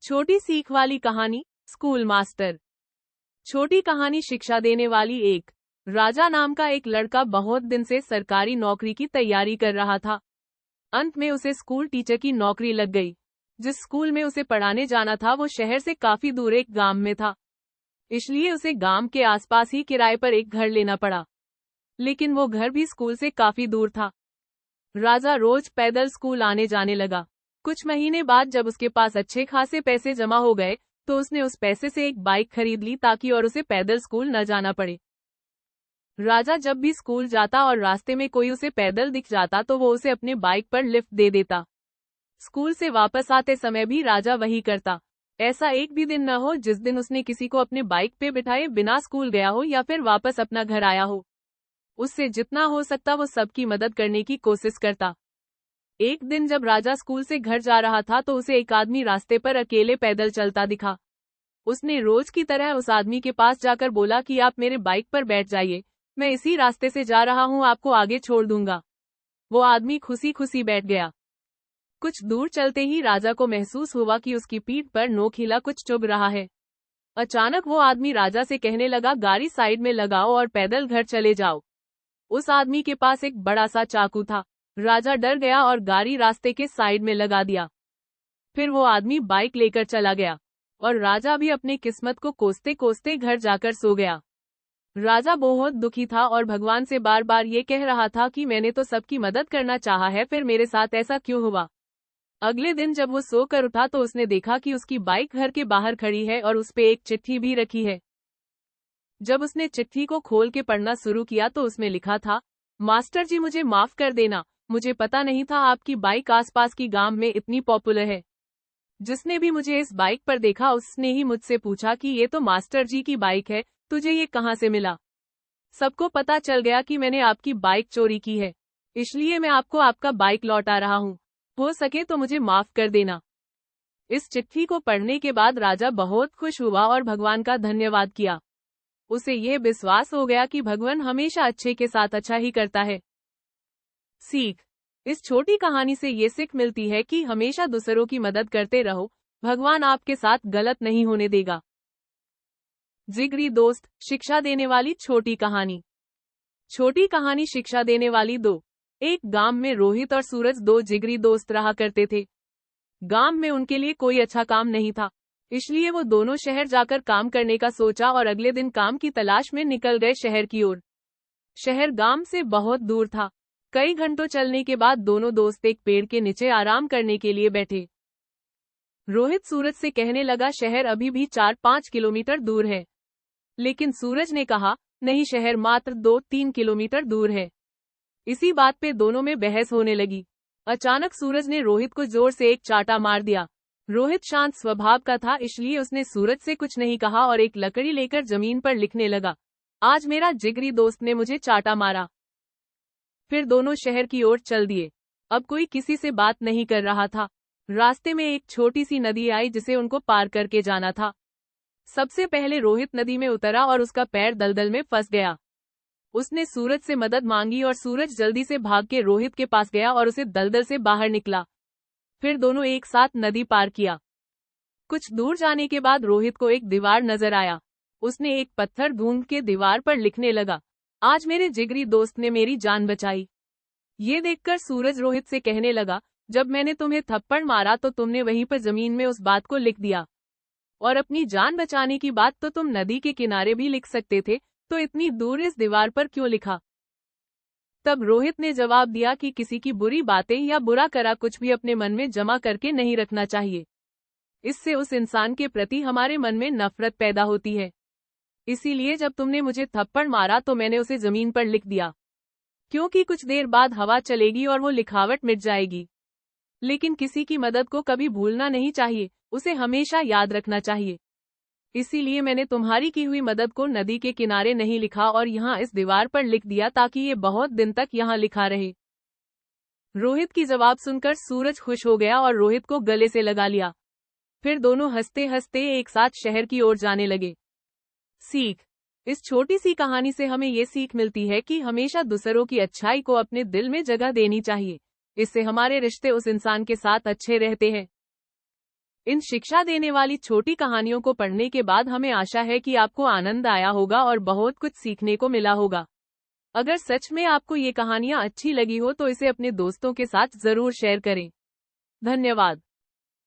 छोटी सीख वाली कहानी, स्कूल मास्टर। छोटी कहानी शिक्षा देने वाली। एक राजा नाम का एक लड़का बहुत दिन से सरकारी नौकरी की तैयारी कर रहा था। अंत में उसे स्कूल टीचर की नौकरी लग गई। जिस स्कूल में उसे पढ़ाने जाना था वो शहर से काफी दूर एक गांव में था, इसलिए उसे गांव के आसपास ही किराए पर एक घर लेना पड़ा। लेकिन वो घर भी स्कूल से काफी दूर था। राजा रोज पैदल स्कूल आने जाने लगा। कुछ महीने बाद जब उसके पास अच्छे खासे पैसे जमा हो गए तो उसने उस पैसे से एक बाइक खरीद ली ताकि और उसे पैदल स्कूल न जाना पड़े। राजा जब भी स्कूल जाता और रास्ते में कोई उसे पैदल दिख जाता तो वो उसे अपने बाइक पर लिफ्ट दे देता। स्कूल से वापस आते समय भी राजा वही करता। ऐसा एक भी दिन न हो जिस दिन उसने किसी को अपने बाइक पे बिठाए बिना स्कूल गया हो या फिर वापस अपना घर आया हो। उससे जितना हो सकता वो सबकी मदद करने की कोशिश करता। एक दिन जब राजा स्कूल से घर जा रहा था तो उसे एक आदमी रास्ते पर अकेले पैदल चलता दिखा। उसने रोज की तरह उस आदमी के पास जाकर बोला कि आप मेरे बाइक पर बैठ जाइए, मैं इसी रास्ते से जा रहा हूँ, आपको आगे छोड़ दूंगा। वो आदमी खुशी खुशी बैठ गया। कुछ दूर चलते ही राजा को महसूस हुआ कि उसकी पीठ पर नोकीला कुछ चुभ रहा है। अचानक वो आदमी राजा से कहने लगा, गाड़ी साइड में लगाओ और पैदल घर चले जाओ। उस आदमी के पास एक बड़ा सा चाकू था। राजा डर गया और गाड़ी रास्ते के साइड में लगा दिया। फिर वो आदमी बाइक लेकर चला गया और राजा भी अपने किस्मत को कोसते कोसते घर जाकर सो गया। राजा बहुत दुखी था और भगवान से बार बार ये कह रहा था कि मैंने तो सबकी मदद करना चाहा है, फिर मेरे साथ ऐसा क्यों हुआ। अगले दिन जब वो सोकर उठा तो उसने देखा कि उसकी बाइक घर के बाहर खड़ी है और उस पे एक चिट्ठी भी रखी है। जब उसने चिट्ठी को खोल के पढ़ना शुरू किया तो उसमें लिखा था, मास्टर जी मुझे माफ कर देना, मुझे पता नहीं था आपकी बाइक आसपास की गांव में इतनी पॉपुलर है। जिसने भी मुझे इस बाइक पर देखा उसने ही मुझसे पूछा कि ये तो मास्टर जी की बाइक है, तुझे ये कहाँ से मिला। सबको पता चल गया कि मैंने आपकी बाइक चोरी की है, इसलिए मैं आपको आपका बाइक लौटा रहा हूँ, हो सके तो मुझे माफ कर देना। इस चिट्ठी को पढ़ने के बाद राजा बहुत खुश हुआ और भगवान का धन्यवाद किया। उसे यह विश्वास हो गया कि भगवान हमेशा अच्छे के साथ अच्छा ही करता है। सीख। इस छोटी कहानी से ये सीख मिलती है कि हमेशा दूसरों की मदद करते रहो, भगवान आपके साथ गलत नहीं होने देगा। जिगरी दोस्त, शिक्षा देने वाली छोटी कहानी। छोटी कहानी शिक्षा देने वाली। दो एक गांव में रोहित और सूरज दो जिगरी दोस्त रहा करते थे। गांव में उनके लिए कोई अच्छा काम नहीं था, इसलिए वो दोनों शहर जाकर काम करने का सोचा और अगले दिन काम की तलाश में निकल गए शहर की ओर। शहर गांव से बहुत दूर था। कई घंटों चलने के बाद दोनों दोस्त एक पेड़ के नीचे आराम करने के लिए बैठे। रोहित सूरज से कहने लगा, शहर अभी भी 4-5 किलोमीटर दूर है। लेकिन सूरज ने कहा, नहीं, शहर मात्र 2-3 किलोमीटर दूर है। इसी बात पे दोनों में बहस होने लगी। अचानक सूरज ने रोहित को जोर से एक चाटा मार दिया। रोहित शांत स्वभाव का था, इसलिए उसने सूरज से कुछ नहीं कहा और एक लकड़ी लेकर जमीन पर लिखने लगा, आज मेरा जिगरी दोस्त ने मुझे चाटा मारा। फिर दोनों शहर की ओर चल दिए। अब कोई किसी से बात नहीं कर रहा था। रास्ते में एक छोटी सी नदी आई जिसे उनको पार करके जाना था। सबसे पहले रोहित नदी में उतरा और उसका पैर दलदल में फंस गया। उसने सूरज से मदद मांगी और सूरज जल्दी से भाग के रोहित के पास गया और उसे दलदल से बाहर निकला। फिर दोनों एक साथ नदी पार किया। कुछ दूर जाने के बाद रोहित को एक दीवार नजर आया। उसने एक पत्थर ढूंढ के दीवार पर लिखने लगा, आज मेरे जिगरी दोस्त ने मेरी जान बचाई। ये देखकर सूरज रोहित से कहने लगा, जब मैंने तुम्हें थप्पड़ मारा तो तुमने वहीं पर जमीन में उस बात को लिख दिया, और अपनी जान बचाने की बात तो तुम नदी के किनारे भी लिख सकते थे, तो इतनी दूर इस दीवार पर क्यों लिखा। तब रोहित ने जवाब दिया कि किसी की बुरी बातें या बुरा करा कुछ भी अपने मन में जमा करके नहीं रखना चाहिए। इससे उस इंसान के प्रति हमारे मन में नफरत पैदा होती है। इसीलिए जब तुमने मुझे थप्पड़ मारा तो मैंने उसे जमीन पर लिख दिया, क्योंकि कुछ देर बाद हवा चलेगी और वो लिखावट मिट जाएगी। लेकिन किसी की मदद को कभी भूलना नहीं चाहिए, उसे हमेशा याद रखना चाहिए। इसीलिए मैंने तुम्हारी की हुई मदद को नदी के किनारे नहीं लिखा और यहाँ इस दीवार पर लिख दिया ताकि ये बहुत दिन तक यहाँ लिखा रहे। रोहित की जवाब सुनकर सूरज खुश हो गया और रोहित को गले से लगा लिया। फिर दोनों हंसते हंसते एक साथ शहर की ओर जाने लगे। सीख। इस छोटी सी कहानी से हमें ये सीख मिलती है कि हमेशा दूसरों की अच्छाई को अपने दिल में जगह देनी चाहिए। इससे हमारे रिश्ते उस इंसान के साथ अच्छे रहते हैं। इन शिक्षा देने वाली छोटी कहानियों को पढ़ने के बाद हमें आशा है कि आपको आनंद आया होगा और बहुत कुछ सीखने को मिला होगा। अगर सच में आपको ये कहानियाँ अच्छी लगी हो तो इसे अपने दोस्तों के साथ जरूर शेयर करें। धन्यवाद।